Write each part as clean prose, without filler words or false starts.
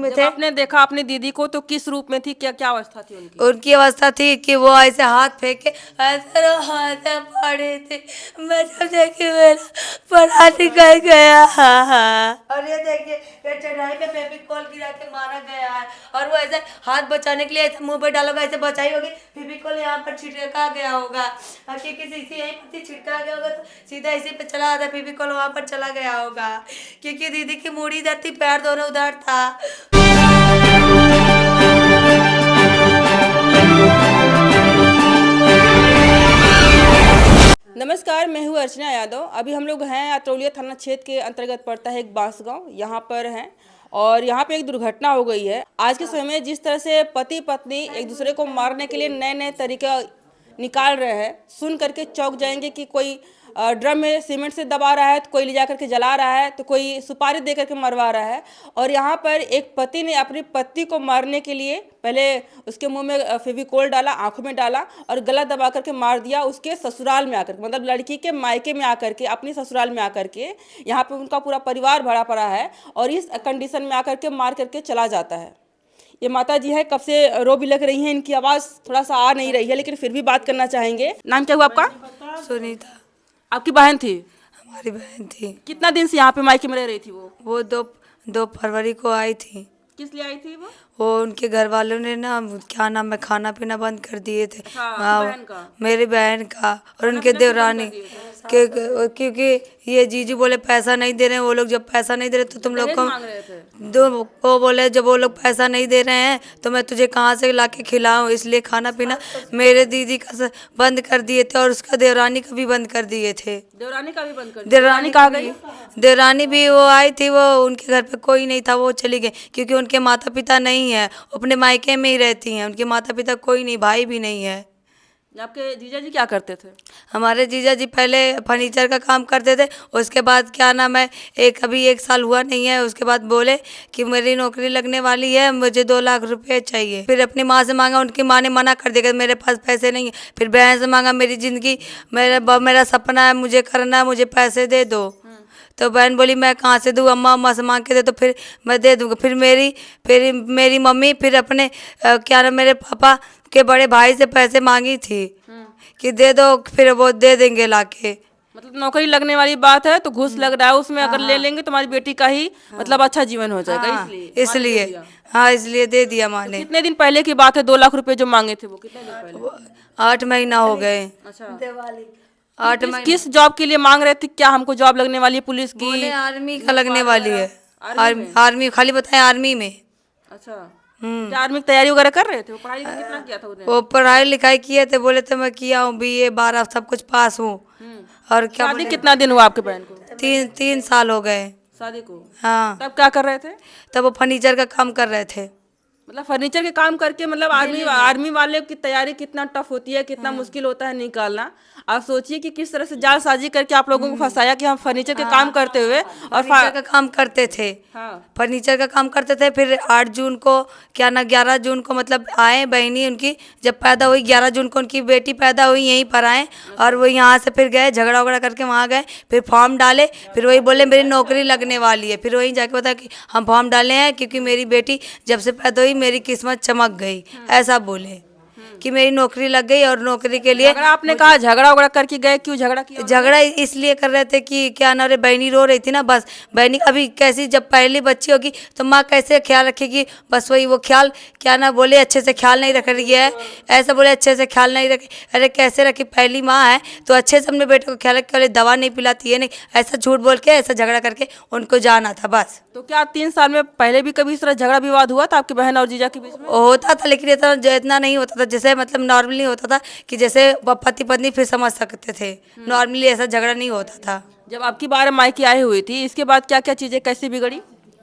में जब थे। आपने देखा अपनी दीदी को तो किस रूप में थी, क्या क्या अवस्था थी उनकी? उनकी अवस्था थी कि वो ऐसे हाथ फेंक के ऐसे हाथ पड़े थे। मैं जब देखी मेरा पढ़ा निकल गया। और ये देखिए ये चढ़ाई पे फेविकोल गिरा के मारा गया है। और वो ऐसे हाथ बचाने के लिए ऐसे मुंह पे डाला होगा, ऐसे बचाई होगी, फेविकोल यहाँ पर छिड़का गया होगा। क्योंकि इसी यहीं पर छिड़का गया होगा तो सीधा इसी पे चला आता, फेविकोल वहां पर चला गया होगा। क्योंकि दीदी की मूड़ी इधर थी, पैर दोनों उधर था। नमस्कार, मैं हूँ अर्चना यादव। अभी हम लोग हैं अतरौलिया थाना क्षेत्र के अंतर्गत पड़ता है एक बांस गाँव, यहाँ पर हैं और यहाँ पे एक दुर्घटना हो गई है। आज के समय में जिस तरह से पति पत्नी एक दूसरे को मारने के लिए नए नए तरीके निकाल रहे हैं, सुन करके चौंक जाएंगे कि कोई ड्रम में सीमेंट से दबा रहा है, तो कोई ले जा करके जला रहा है, तो कोई सुपारी दे करके मरवा रहा है। और यहाँ पर एक पति ने अपनी पत्नी को मारने के लिए पहले उसके मुंह में फेविकोल डाला, आंखों में डाला और गला दबा करके मार दिया उसके ससुराल में आकर, मतलब लड़की के मायके में आकर के, अपनी ससुराल में आकर के। यहाँ पे उनका पूरा परिवार भरा पड़ा है और इस कंडीशन में आकर के मार करके चला जाता है। ये माता जी है, कब से रो भी लग रही हैं, इनकी आवाज़ थोड़ा सा आ नहीं रही है, लेकिन फिर भी बात करना चाहेंगे। नाम क्या हुआ आपका? सुनीता आपकी बहन थी? हमारी बहन थी। कितना दिन से यहाँ पे मायके में रह रही थी वो दो फरवरी को आई थी। किस लिए आई थी वो उनके घर वालों ने ना क्या नाम है खाना पीना बंद कर दिए थे। अच्छा, आपकी बहन का? मेरी बहन का और उनके देवरानी के, क्योंकि ये जीजू बोले पैसा नहीं दे रहे हैं वो लोग। जब पैसा नहीं दे रहे तो तुम लोग को मांग रहे थे? दो, वो बोले जब वो लोग पैसा नहीं दे रहे हैं तो मैं तुझे कहाँ से ला के खिलाऊं, इसलिए खाना पीना मेरे दीदी का बंद कर दिए थे और उसका देवरानी का भी बंद कर दिए थे। देवरानी का भी बंद कर दिया? देवरानी कहाँ गई? देवरानी भी वो आई थी, वो उनके घर पे कोई नहीं था, वो चली गई क्योंकि उनके माता पिता नहीं है, अपने मायके में ही रहती हैं। उनके माता पिता कोई नहीं, भाई भी नहीं है। आपके जीजा जी क्या करते थे? हमारे जीजा जी पहले फर्नीचर का काम करते थे, उसके बाद क्या नाम है अभी 1 साल हुआ नहीं है, उसके बाद बोले कि मेरी नौकरी लगने वाली है, मुझे 2 लाख रुपए चाहिए। फिर अपनी माँ से मांगा, उनकी माँ ने मना कर दिया, मेरे पास पैसे नहीं है। फिर बहन से मांगा, मेरी ज़िंदगी मेरा सपना है, मुझे करना है, मुझे पैसे दे दो। तो बहन बोली मैं कहाँ से दूँ, अम्मा अम्मा से मांग के दे तो फिर मैं दे दूँगा। फिर मेरी मम्मी फिर अपने क्या नाम मेरे पापा के बड़े भाई से पैसे मांगी थी कि दे दो, फिर वो दे देंगे लाके। मतलब नौकरी लगने वाली बात है तो घूस लग रहा है उसमें, अगर ले लेंगे तो हमारी बेटी का ही मतलब अच्छा जीवन हो जाएगा, इसलिए हाँ, इसलिए दे दिया माँ ने। कितने दिन पहले की बात है? 2 लाख रुपए जो मांगे थे वो कितने दिन पहले? 8 महीना हो गए। अच्छा, 8 महीने। किस जॉब के लिए मांग रहे थे? क्या हमको जॉब लगने वाली है पुलिस की? बोले आर्मी का लगने वाली है। आर्मी खाली बताए आर्मी में। अच्छा, क्या आर्मी की तैयारी वगैरह कर रहे थे? वो पढ़ाई कितना किया था उन्हें? वो पढ़ाई लिखाई किए थे, बोले थे मैं किया हूँ BA 12 सब कुछ पास हूँ। और क्या शादी कितना दिन हुआ आपके बहन को? 3 साल हो गए शादी को? हाँ। तब क्या कर रहे थे? तब वो फर्नीचर का काम कर रहे थे। मतलब फर्नीचर के काम करके, मतलब आर्मी वाले की तैयारी कितना टफ होती है, कितना मुश्किल होता है निकालना। आप सोचिए कि किस तरह से जालसाजी करके आप लोगों को फंसाया कि हम फर्नीचर के काम करते हुए और फर्नीचर का काम करते थे। हाँ। फर्नीचर का काम करते थे। फिर 8 जून को क्या ना 11 जून को मतलब आए, बहनी उनकी जब पैदा हुई 11 जून को उनकी बेटी पैदा हुई, यहीं पर आए और वो यहाँ से फिर गए झगड़ा वगड़ा करके वहाँ गए, फिर फॉर्म डाले, फिर वही बोले मेरी नौकरी लगने वाली है। फिर वहीं जाके बताया कि हम फॉर्म डाले हैं क्योंकि मेरी बेटी जब से पैदा हुई मेरी किस्मत चमक गई, ऐसा बोले कि मेरी नौकरी लग गई और नौकरी के लिए। आपने कहा झगड़ा वगड़ा करके गए, क्यों झगड़ा किया? झगड़ा इसलिए कर रहे थे कि क्या ना रे बहनी रो रही थी ना, बस बहनी अभी कैसी जब पहली बच्ची होगी तो माँ कैसे ख्याल रखेगी, बस वही वो ख्याल क्या ना बोले अच्छे से ख्याल नहीं रख रही है, ऐसा बोले अच्छे से ख्याल नहीं रखे। अरे कैसे रखी, पहली माँ है तो अच्छे से अपने बेटे को ख्याल रखे, दवा नहीं पिलाती है नहीं, ऐसा झूठ बोल के ऐसा झगड़ा करके उनको जाना था बस। तो क्या 3 साल में पहले भी कभी इस तरह झगड़ा विवाद हुआ था आपकी बहन और जीजा के बीच में? होता था लेकिन इतना नहीं होता था, जैसे मतलब नॉर्मली होता था कि जैसे पति पत्नी फिर समझ सकते थे, नॉर्मली ऐसा झगड़ा नहीं होता था। जब आपकी बार मायके आई हुई थी, इसके बाद क्या क्या चीजें कैसे बिगड़ी?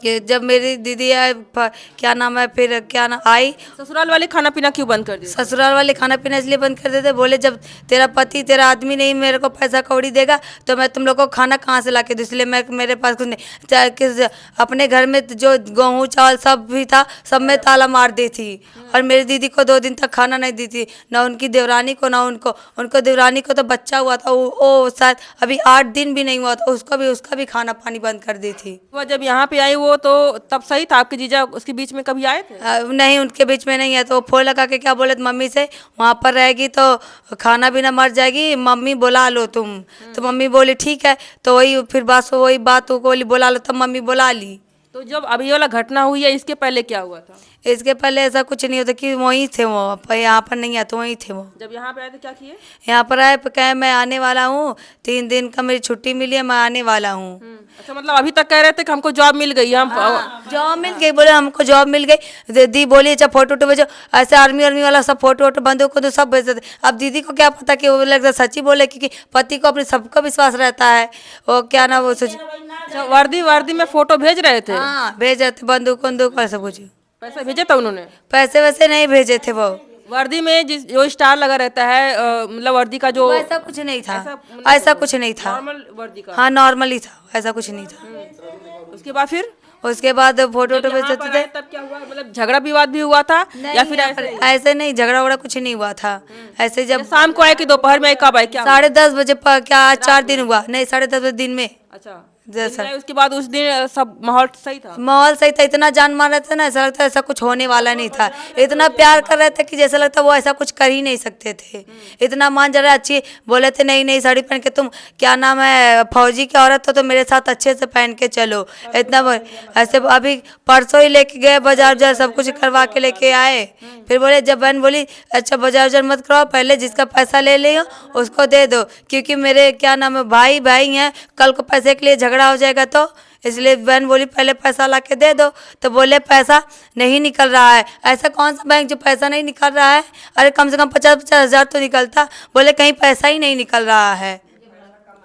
कि जब मेरी दीदी क्या नाम है फिर क्या नाम आई, ससुराल वाले खाना पीना क्यों बंद कर दिया? ससुराल वाले खाना पीना इसलिए बंद कर देते, बोले जब तेरा पति तेरा आदमी नहीं मेरे को पैसा कौड़ी देगा तो मैं तुम लोग को खाना कहाँ से ला के दूँ, इसलिए मैं मेरे पास कुछ नहीं। अपने घर में जो गेहूँ चावल सब भी था सब में ताला मार दी थी और मेरी दीदी को 2 दिन तक खाना नहीं दी थी, ना उनकी देवरानी को ना उनको देवरानी को तो बच्चा हुआ था, वो शायद अभी 8 दिन भी नहीं हुआ था, उसका भी खाना पानी बंद कर दी थी। वो जब यहाँ पे आई वो वो तो तब सही था, आपके जीजा उसके बीच में कभी आए थे? नहीं, उनके बीच में नहीं है। तो वो फोन लगा के क्या बोले, तो मम्मी से वहाँ पर रहेगी तो खाना भी ना मर जाएगी, मम्मी बुला लो तुम। तो मम्मी बोली ठीक है। तो वही बात वो बोली बुला लो, तब मम्मी बुला ली। तो जब अभी ये वाला घटना हुई है, इसके पहले क्या हुआ था? इसके पहले ऐसा कुछ नहीं होता कि वहीं थे वो, पर यहाँ पर नहीं आते, वहीं थे वो। जब यहाँ पे आए थे क्या किए? यहाँ पर आए तो कहे मैं आने वाला हूँ, 3 दिन का मेरी छुट्टी मिली है, मैं आने वाला हूँ। अच्छा, मतलब अभी तक कह रहे थे कि हमको जॉब मिल गई है, हम जॉब मिल गई, बोले हमको जॉब मिल गई। दीदी बोली अच्छा फोटो वोटो भेजो, ऐसे आर्मी वार्मी वाला सब फोटो वोटो बंदूक को तो सब भेज देते। अब दीदी को क्या पता कि वो लगता सच्ची बोले, क्योंकि पति को अपने सबका विश्वास रहता है। वो क्या ना वो सोच, अच्छा, वर्दी वर्दी में फोटो भेज रहे थे? हाँ भेज देते, बंदूक वंदूक और सब कुछ। पैसा भेजे था उन्होंने? पैसे वैसे नहीं भेजे थे वो। वर्दी में जो स्टार लगा रहता है, मतलब वर्दी का जो ऐसा कुछ नहीं था, मतलब ऐसा कुछ नहीं था। नॉर्मल वर्दी का? हाँ नॉर्मल ही था, ऐसा कुछ नहीं था। उसके बाद फिर उसके बाद फोटो वोटो भेज यहाँ देते पर थे। आए तब क्या हुआ, मतलब झगड़ा विवाद भी हुआ था या फिर नहीं, ऐसे नहीं, झगड़ा वगड़ा कुछ नहीं हुआ था। ऐसे जब शाम को आए कि दोपहर में आए, कब आए, क्या हुआ? 10:30 बजे क्या 4 दिन हुआ, नहीं 10:30 बजे दिन में। अच्छा, जैसा दिन में उसके बाद उस दिन सब माहौल सही था? माहौल सही था, इतना जान मार रहे थे ना, ऐसा लगता ऐसा कुछ होने वाला नहीं था। इतना प्यार कर रहे थे कि जैसा लगता वो ऐसा कुछ कर ही नहीं सकते थे। इतना मान जा रहा, अच्छी बोले थे नहीं नहीं साड़ी पहन के तुम क्या नाम है फौजी की औरत हो तो मेरे साथ अच्छे से पहन के चलो। ऐसे अभी परसों ही लेके गए बाजार उजार सब कुछ करवा के लेके आए। फिर बोले, जब बहन बोली अच्छा बाजार उजार मत करवाओ, पहले जिसका पैसा ले लियो उसको दे दो, क्योंकि मेरे क्या नाम है भाई भाई हैं, कल को पैसे के लिए झगड़ा हो जाएगा तो इसलिए बहन बोली पहले पैसा ला के दे दो। तो बोले पैसा नहीं निकल रहा है। ऐसा कौन सा बैंक जो पैसा नहीं निकल रहा है, अरे कम से कम 50-50 हज़ार तो निकलता। बोले कहीं पैसा ही नहीं निकल रहा है।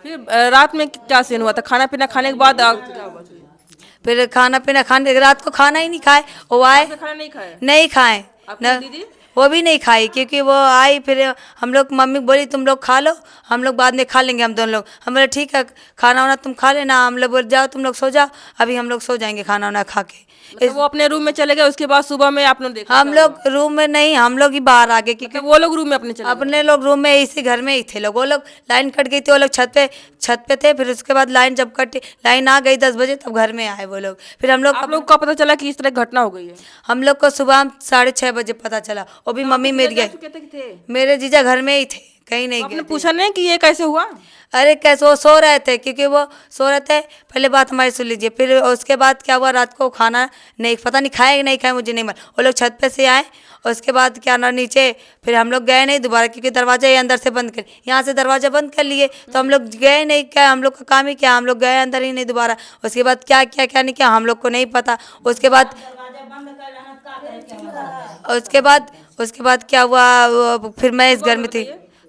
फिर रात में क्या सीन हुआ था? खाना पीना खाने के बाद क्या हुआ? फिर खाना पीना खाने, रात को खाना ही नहीं खाए, वो आए खाना नहीं खाए? नहीं खाए आपकी न, दीदी? वो भी नहीं खाई, क्योंकि वो आई फिर हम लोग, मम्मी बोली तुम लोग खा लो, हम लोग बाद में खा लेंगे हम दोनों लोग। हम बोले ठीक है खाना वाना तुम खा लेना, हम लोग बोले जाओ तुम लोग सो जाओ, अभी हम लोग सो जाएंगे खाना वाना खा के। मतलब वो अपने रूम में चले गए, उसके बाद सुबह में आपने देखा? हम लोग रूम में नहीं, हम लोग ही बाहर आ गए, क्योंकि मतलब वो लोग रूम में अपने चले गए? अपने लोग रूम में इसी घर में ही थे लोग। वो लोग लाइन कट गई थी, वो लोग छत पे थे। फिर उसके बाद लाइन जब कटी, लाइन आ गई 10 बजे, तब घर में आए वो लोग। फिर हम लोग आप लोग को पता चला कि इस तरह घटना हो गई है? हम लोग को सुबह 6:30 बजे पता चला, वो भी मम्मी मेरी गई। थे? मेरे जीजा घर में ही थे, कहीं नहीं आपने गए। पूछा नहीं कि ये कैसे हुआ? अरे कैसे, वो सो रहे थे, क्योंकि वो सो रहे थे। पहले बात हमारी सुन लीजिए, फिर उसके बाद क्या हुआ, रात को खाना नहीं, पता नहीं खाए नहीं खाए मुझे नहीं मालूम। वो लोग छत पे से आए, उसके बाद क्या ना नीचे, फिर हम लोग गए नहीं दोबारा, क्योंकि दरवाजा ये अंदर से बंद कर, यहाँ से दरवाजा बंद कर लिए, तो हम लोग गए नहीं। क्या हम लोग का काम ही क्या, हम लोग गए अंदर ही नहीं दोबारा। उसके बाद क्या किया क्या नहीं किया हम लोग को नहीं पता। उसके बाद क्या हुआ, फिर मैं इस घर में थी।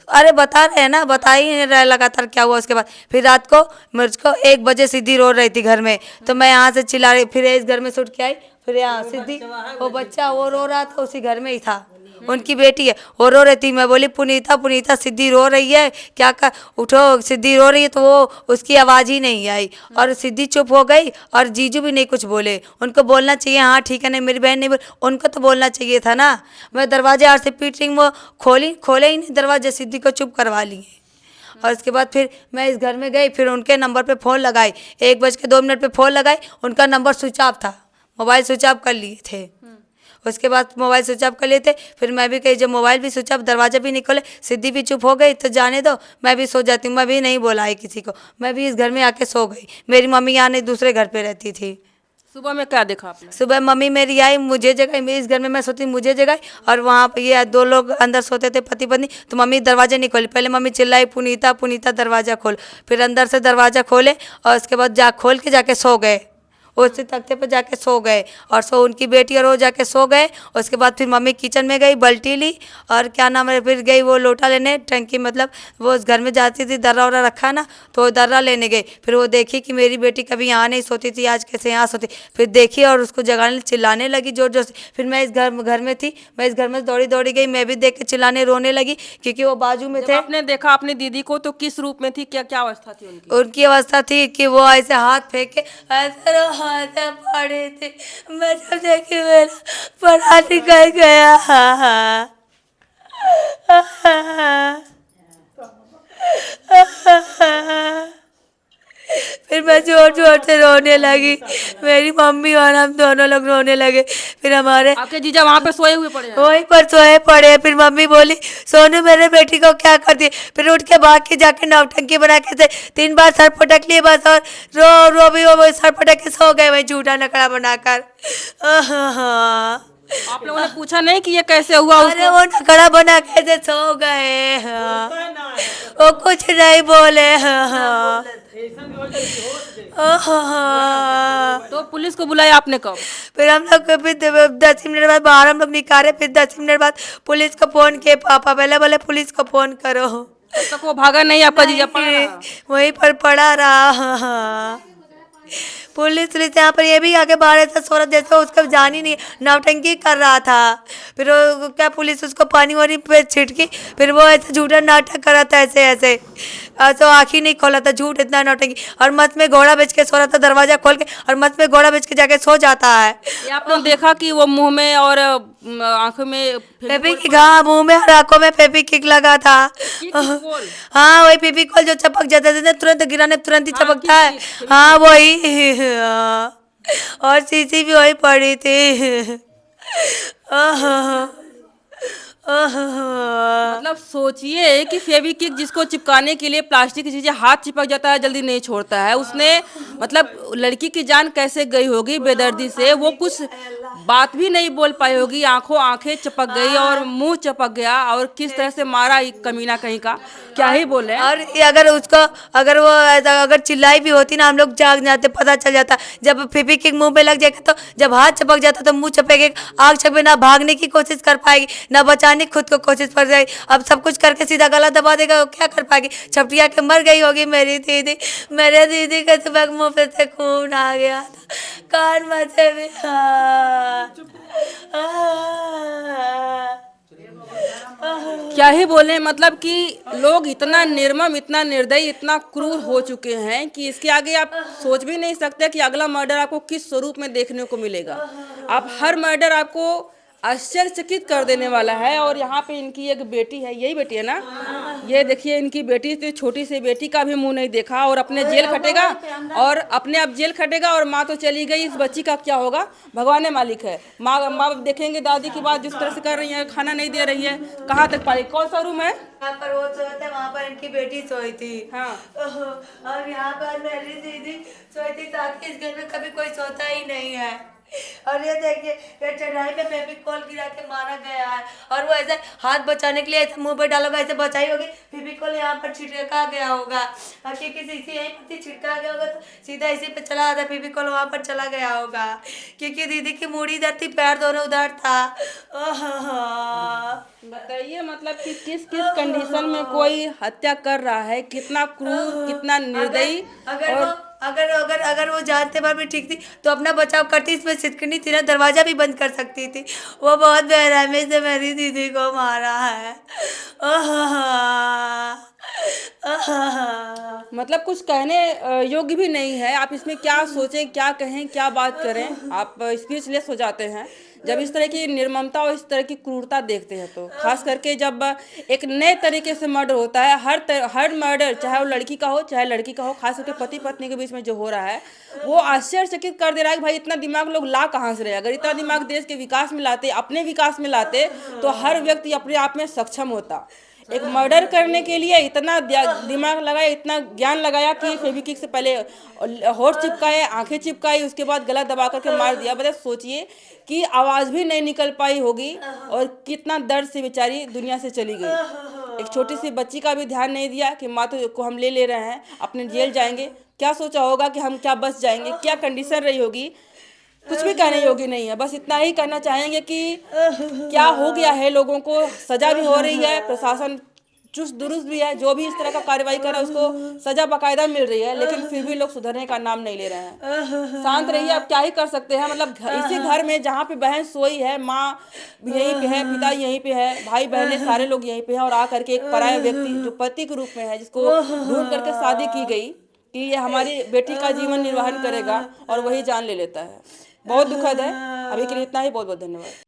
अरे बता रहे हैं ना, बता ही नहीं रहे लगातार क्या हुआ। उसके बाद फिर रात को मुझको 1 बजे सिद्धि रो रही थी घर में, तो मैं यहाँ से चिल्ला रही, फिर इस घर में सुट के आई। फिर यहाँ सिद्धि, वो बच्चा वो रो रहा था, उसी घर में ही था, उनकी बेटी है, वो रो रही थी। मैं बोली पुनीता पुनीता सिद्धि रो रही है, क्या कर उठो, सिद्धि रो रही है। तो वो उसकी आवाज़ ही नहीं आई, और सिद्धि चुप हो गई, और जीजू भी नहीं कुछ बोले। उनको बोलना चाहिए हाँ ठीक है, नहीं मेरी बहन नहीं बोली, उनको तो बोलना चाहिए था ना। मैं दरवाजे आर से पीट रही, वो खोले ही नहीं दरवाजे, सिद्धि को चुप करवा लिए। और उसके बाद फिर मैं इस घर में गई, फिर उनके नंबर पे फ़ोन लगाई, 1:02 पे फ़ोन लगाई, उनका नंबर स्विच ऑफ था, मोबाइल स्विच ऑफ कर लिए थे। उसके बाद मोबाइल स्विच ऑफ कर लिए थे। फिर मैं भी कही जब मोबाइल भी स्विच ऑफ, दरवाजा भी नहीं खोले, सिद्धि भी चुप हो गई, तो जाने दो मैं भी सो जाती हूँ। मैं भी नहीं बोला है किसी को, मैं भी इस घर में आके सो गई। मेरी मम्मी यहाँ नहीं दूसरे घर पे रहती थी। सुबह में क्या देखा आपने? सुबह मम्मी मेरी आई, मुझे जगाई, मैं इस घर में मैं सोती मुझे जगाई, और वहाँ पे ये 2 लोग अंदर सोते थे पति पत्नी। तो मम्मी दरवाजा नहीं खोली, पहले मम्मी चिल्लाई पुनीता पुनीता दरवाज़ा खोल। फिर अंदर से दरवाज़ा खोले, और उसके बाद खोल के जाके सो गए, उसी तख्ते पर जाके सो गए, और उनकी बेटी और वो जाके सो गए। उसके बाद फिर मम्मी किचन में गई, बाल्टी ली, और क्या नाम है, फिर गई वो लोटा लेने, टंकी मतलब वो उस घर में जाती थी, दर्रा वर्रा रखा ना, तो वो दर्रा लेने गई। फिर वो देखी कि मेरी बेटी कभी यहाँ नहीं सोती थी, आज कैसे यहाँ सोती। फिर देखी और उसको जगाने चिल्लाने लगी जोर जोर से। फिर मैं इस घर में थी, मैं इस घर में दौड़ी दौड़ी गई, मैं भी देख के चिल्लाने रोने लगी, क्योंकि वो बाजू में थे। आपने देखा अपनी दीदी को तो किस रूप में थी, क्या क्या अवस्था थी उनकी? उनकी अवस्था थी कि वो ऐसे हाथ फेंक के ऐसे पड़े थे। मैं जब देखी मेरा पढ़ा निकल गया। फिर मैं जोर जोर से रोने लगी, मेरी मम्मी और हम दोनों लोग रोने लगे। फिर हमारे आपके जीजा वहाँ पे सोए हुए पड़े हैं? वहीं पर सोए पड़े। फिर मम्मी बोली सोनू मेरे बेटी को क्या कर दिए। फिर उठ के भाग के जाके नौटंकी बना के से 3 बार सर पटक लिए बस, और रो रो भी वो सर पटक के सो गए वही झूठा नकड़ा बनाकर। आप लोगों ने पूछा नहीं कि ये कैसे हुआ अरे उसको? वो नकड़ा बना के से सो गए। हाँ, वो कुछ नहीं बोले। हाँ, हाँ। तो पुलिस को बुलाया आपने कब? फिर हम लोग फिर 10 मिनट बाद बाहर हम लोग निकाले। फिर 10 मिनट बाद पुलिस को फोन किए, पापा पहले बोले पुलिस को फोन करो। तब तक वो भागा नहीं, आपका जीजा पड़ा रहा? वहीं पर पड़ा रहा। हाँ। पुलिस यहाँ पर ये भी आके बाहर ऐसा सो रहा जैसे उसका जान ही नहीं, नौटंकी कर रहा था। फिर वो क्या पुलिस उसको पानी वानी पे छिटकी, फिर वो ऐसे झूठा नाटक कर रहा था ऐसे ऐसे, तो आँख ही नहीं खोला था, झूठ इतना नौटंकी। और मत में घोड़ा बेच के सो रहा था, दरवाजा खोल के, और मत में घोड़ा बेच के जाके सो जाता है। ये आपने देखा कि वो मुंह में और आंखों में फेविक्विक, हाँ मुंह में और आंखों में फेविक्विक लगा था। फेविकोल? हाँ वही फेविकोल जो चपक जाता है, तुरंत गिराने तुरंत ही हाँ, चपकता है। हाँ वही। हाँ। और शीशी भी वही पड़ी थी। मतलब सोचिए कि फेविक्विक जिसको चिपकाने के लिए प्लास्टिक की चीजें हाथ चिपक जाता है, जल्दी नहीं छोड़ता है, उसने मतलब लड़की की जान कैसे गई होगी बेदर्दी से। वो कुछ बात भी नहीं बोल पाई होगी, आंखें चपक गई और मुंह चपक गया, और किस तरह से मारा ये कमीना कहीं का, क्या ही बोले। और ये अगर उसको अगर वो अगर चिल्लाई भी होती ना, हम लोग जाग जाते, पता चल जाता। जब फेविक्विक मुंह पे लग जाएगा तो जब हाथ चपक जाता तो मुंह चपेगी, आग चपे, ना भागने की कोशिश कर पाएगी ना बचाने की खुद को कोशिश कर जाएगी। अब सब कुछ करके सीधा गला दबा देगा, वो क्या कर पाएगी, छपटिया के मर गई होगी मेरी दीदी। मेरे दीदी के सुबह मुंह पे से खून आ गया था, कान में से भी। क्या ही बोले, मतलब कि लोग इतना निर्मम, इतना निर्दयी, इतना क्रूर हो चुके हैं कि इसके आगे आप सोच भी नहीं सकते कि अगला मर्डर आपको किस स्वरूप में देखने को मिलेगा। आप हर मर्डर आपको आश्चर्यचकित कर देने वाला है। और यहाँ पे इनकी एक बेटी है, यही बेटी है ना, ये देखिए इनकी बेटी, तो छोटी सी बेटी का भी मुंह नहीं देखा, और अपने जेल खटेगा, और अपने आप जेल खटेगा, और माँ तो चली गई, इस बच्ची का क्या होगा भगवान ने मालिक है। माँ बाप देखेंगे दादी की बात जिस तरह से कर रही है, खाना नहीं दे रही है, कहाँ तक पाएगी। कौन सा रूम है? यहाँ पर वो सोए थे, वहाँ पर इनकी बेटी सोई थी। हाँ। और यहाँ पर मेरी दीदी सोई थी, ताकि इस घर में कभी कोई सोता ही नहीं है। और ये देखिए, ये चढ़ाई पे फेविकोल गिरा के मारा गया है, और वो ऐसे हाथ बचाने के लिए ऐसे मुंह पे डालोगा, ऐसे बचाई होगी, फेविकोल यहाँ पर छिड़का गया होगा, क्योंकि इसी यहीं पर छिड़का गया होगा तो सीधा इसी पे चला आता, फेविकोल वहाँ पर चला गया होगा, क्योंकि दीदी की मूड़ी इधर थी, पैर दोनों उधर था। बताइए मतलब कि किस किस कंडीशन में कोई हत्या कर रहा है, कितना क्रूर, कितना निर्दयी। अगर वो जानते पर भी ठीक थी तो अपना बचाव करती, इसमें सिटकनी थी ना, दरवाजा भी बंद कर सकती थी। वो बहुत बेरहमी से मेरी दीदी को मारा है। मतलब कुछ कहने योग्य भी नहीं है। आप इसमें क्या सोचें, क्या कहें, क्या बात करें, आप स्पीचलेस हो जाते हैं जब इस तरह की निर्ममता और इस तरह की क्रूरता देखते हैं। तो खास करके जब एक नए तरीके से मर्डर होता है, हर मर्डर, चाहे वो लड़की का हो चाहे लड़की का हो, खास करके पति पत्नी के बीच में जो हो रहा है, वो आश्चर्यचकित कर दे रहा है कि भाई इतना दिमाग लोग ला कहाँ से रहे। अगर इतना दिमाग देश के विकास में लाते, अपने विकास में लाते, तो हर व्यक्ति अपने आप में सक्षम होता। एक मर्डर करने के लिए इतना दिमाग लगाया, इतना ज्ञान लगाया कि फेविक्विक से पहले होठ चिपकाए, आंखें चिपकाई, उसके बाद गला दबा करके मार दिया। बस सोचिए कि आवाज़ भी नहीं निकल पाई होगी, और कितना दर्द से बेचारी दुनिया से चली गई। एक छोटी सी बच्ची का भी ध्यान नहीं दिया कि माँ तो को हम ले रहे हैं, अपने जेल जाएंगे, क्या सोचा होगा कि हम क्या बच जाएंगे, क्या कंडीशन रही होगी, कुछ भी कहने योग्य नहीं है। बस इतना ही कहना चाहेंगे कि क्या हो गया है, लोगों को सजा भी हो रही है, प्रशासन चुस्त दुरुस्त भी है, जो भी इस तरह का कार्रवाई कर रहा है उसको सजा बाकायदा मिल रही है, लेकिन फिर भी लोग सुधरने का नाम नहीं ले रहे हैं। शांत रहिए, आप क्या ही कर सकते हैं। मतलब इसी घर में जहाँ पे बहन सोई है, माँ यहीं पे है, पिता यहीं पे है, भाई बहनें सारे लोग यहीं पे हैं, और आकर के एक पराया व्यक्ति जो पति के रूप में है, जिसको ढूंढ करके शादी की गई कि ये हमारी बेटी का जीवन निर्वाहन करेगा, और वही जान ले लेता है। बहुत दुखद है। अभी के लिए इतना ही, बहुत बहुत धन्यवाद।